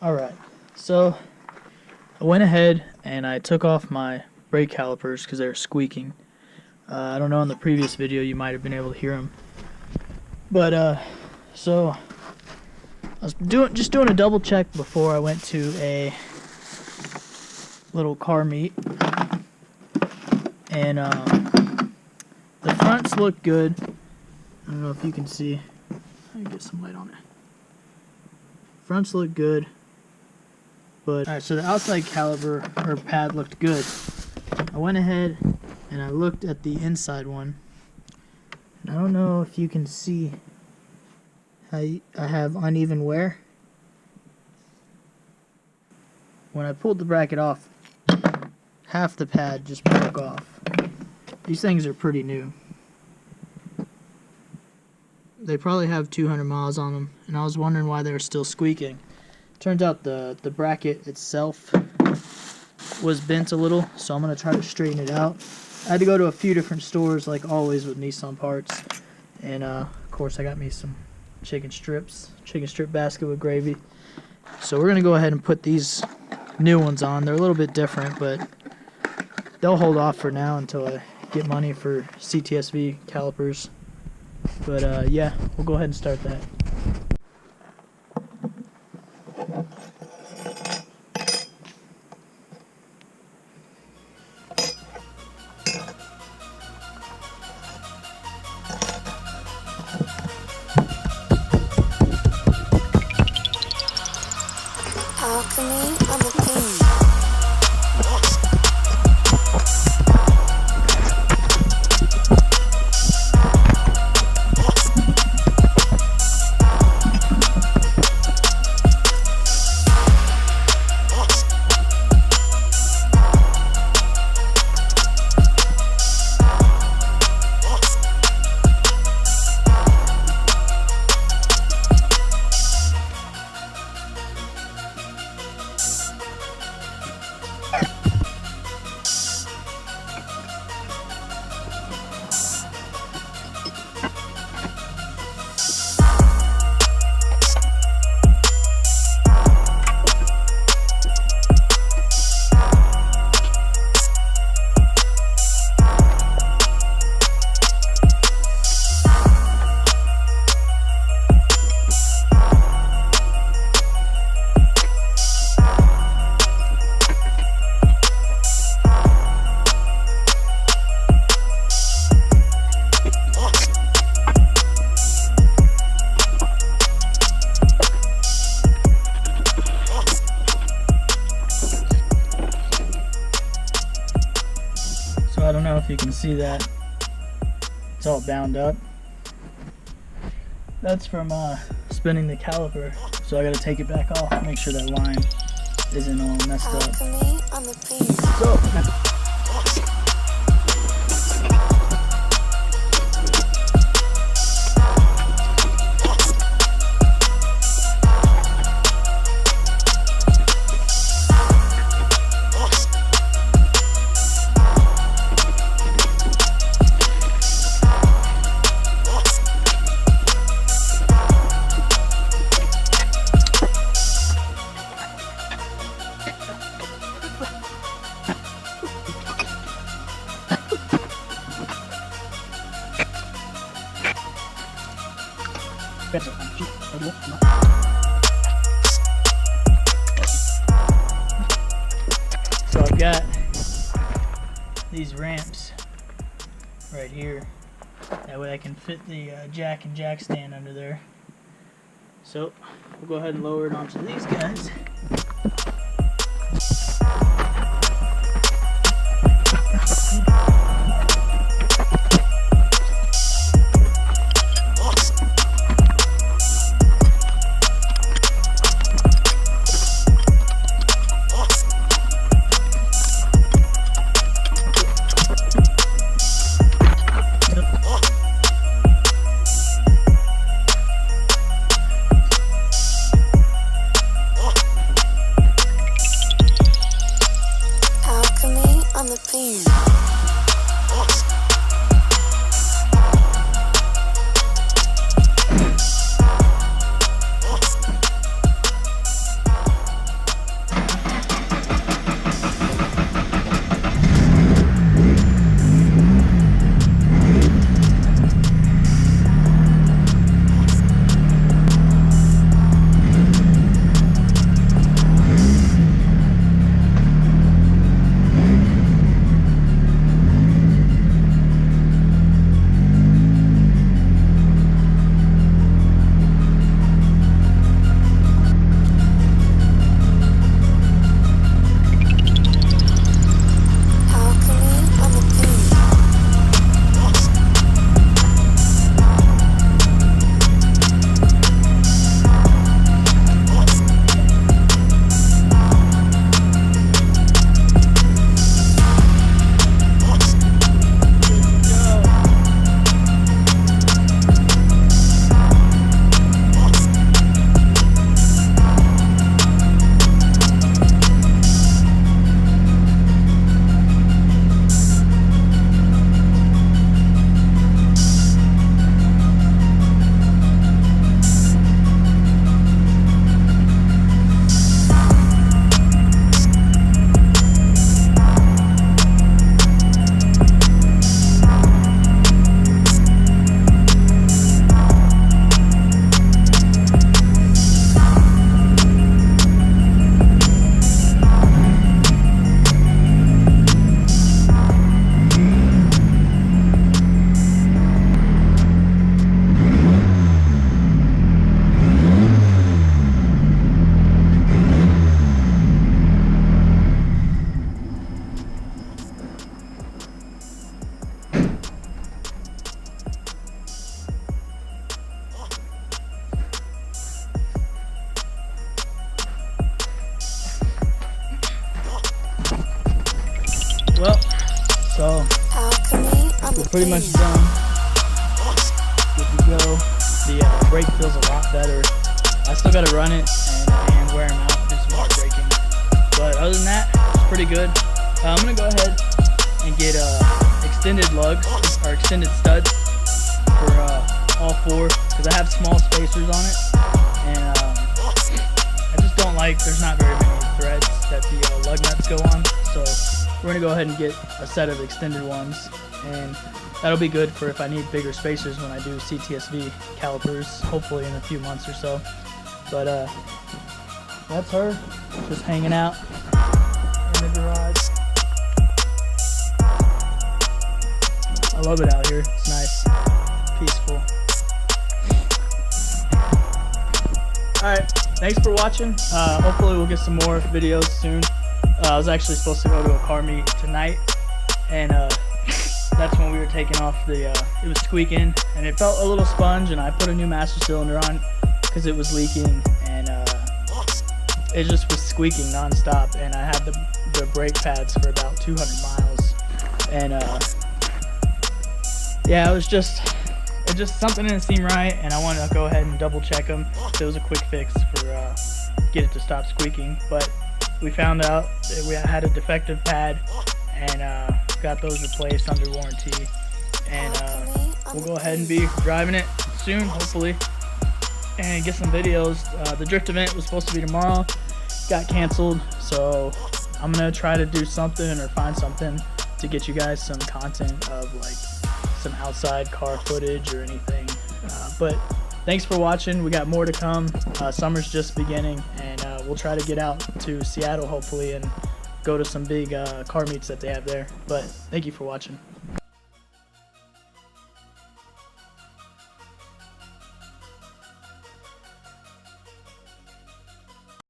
Alright, so I went ahead and I took off my brake calipers because they were squeaking. I don't know, in the previous video you might have been able to hear them. But so I was just doing a double check before I went to a little car meet. And the fronts look good. I don't know if you can see. Let me get some light on it. Fronts look good. But alright, so the outside caliper or pad looked good. I went ahead and I looked at the inside one. And I don't know if you can see how I have uneven wear. When I pulled the bracket off, half the pad just broke off. These things are pretty new. They probably have 200 miles on them, and I was wondering why they were still squeaking. Turns out the bracket itself was bent a little, so I'm going to try to straighten it out. I had to go to a few different stores, like always with Nissan parts, and of course I got me some chicken strip basket with gravy. So we're going to go ahead and put these new ones on. They're a little bit different, but they'll hold off for now until I get money for CTSV calipers. But yeah, we'll go ahead and start that. Alchemy on the beat. I don't know if you can see that. It's all bound up. That's from spinning the caliper. So I gotta take it back off, make sure that line isn't all messed up. Alchemy on the beat. So So I've got these ramps right here. That way I can fit the jack and jack stand under there. So we'll go ahead and lower it onto these guys. pretty much done. Good to go. The brake feels a lot better. I still got to run it and wear them out, do some more braking. But other than that, it's pretty good. I'm going to go ahead and get extended lugs, or extended studs for all four, because I have small spacers on it. And I just don't like, there's not very many threads that the lug nuts go on. So we're going to go ahead and get a set of extended ones. And that'll be good for if I need bigger spacers when I do CTSV calipers, hopefully in a few months or so. But that's her, just hanging out in the garage. I love it out here. It's nice, peaceful. Alright, thanks for watching. Hopefully we'll get some more videos soon. I was actually supposed to go to a car meet tonight, and that's when we were taking off the, it was squeaking, and it felt a little sponge, and I put a new master cylinder on because it was leaking, and it just was squeaking non-stop, and I had the brake pads for about 200 miles, and yeah, it just something didn't seem right, and I wanted to go ahead and double check them. So it was a quick fix for get it to stop squeaking, but we found out that we had a defective pad, and got those replaced under warranty, and we'll go ahead and be driving it soon, hopefully, and get some videos. The drift event was supposed to be tomorrow, got canceled, so I'm gonna try to do something or find something to get you guys some content of like some outside car footage or anything. But thanks for watching. We got more to come. Summer's just beginning, and we'll try to get out to Seattle hopefully and go to some big car meets that they have there. But thank you for watching.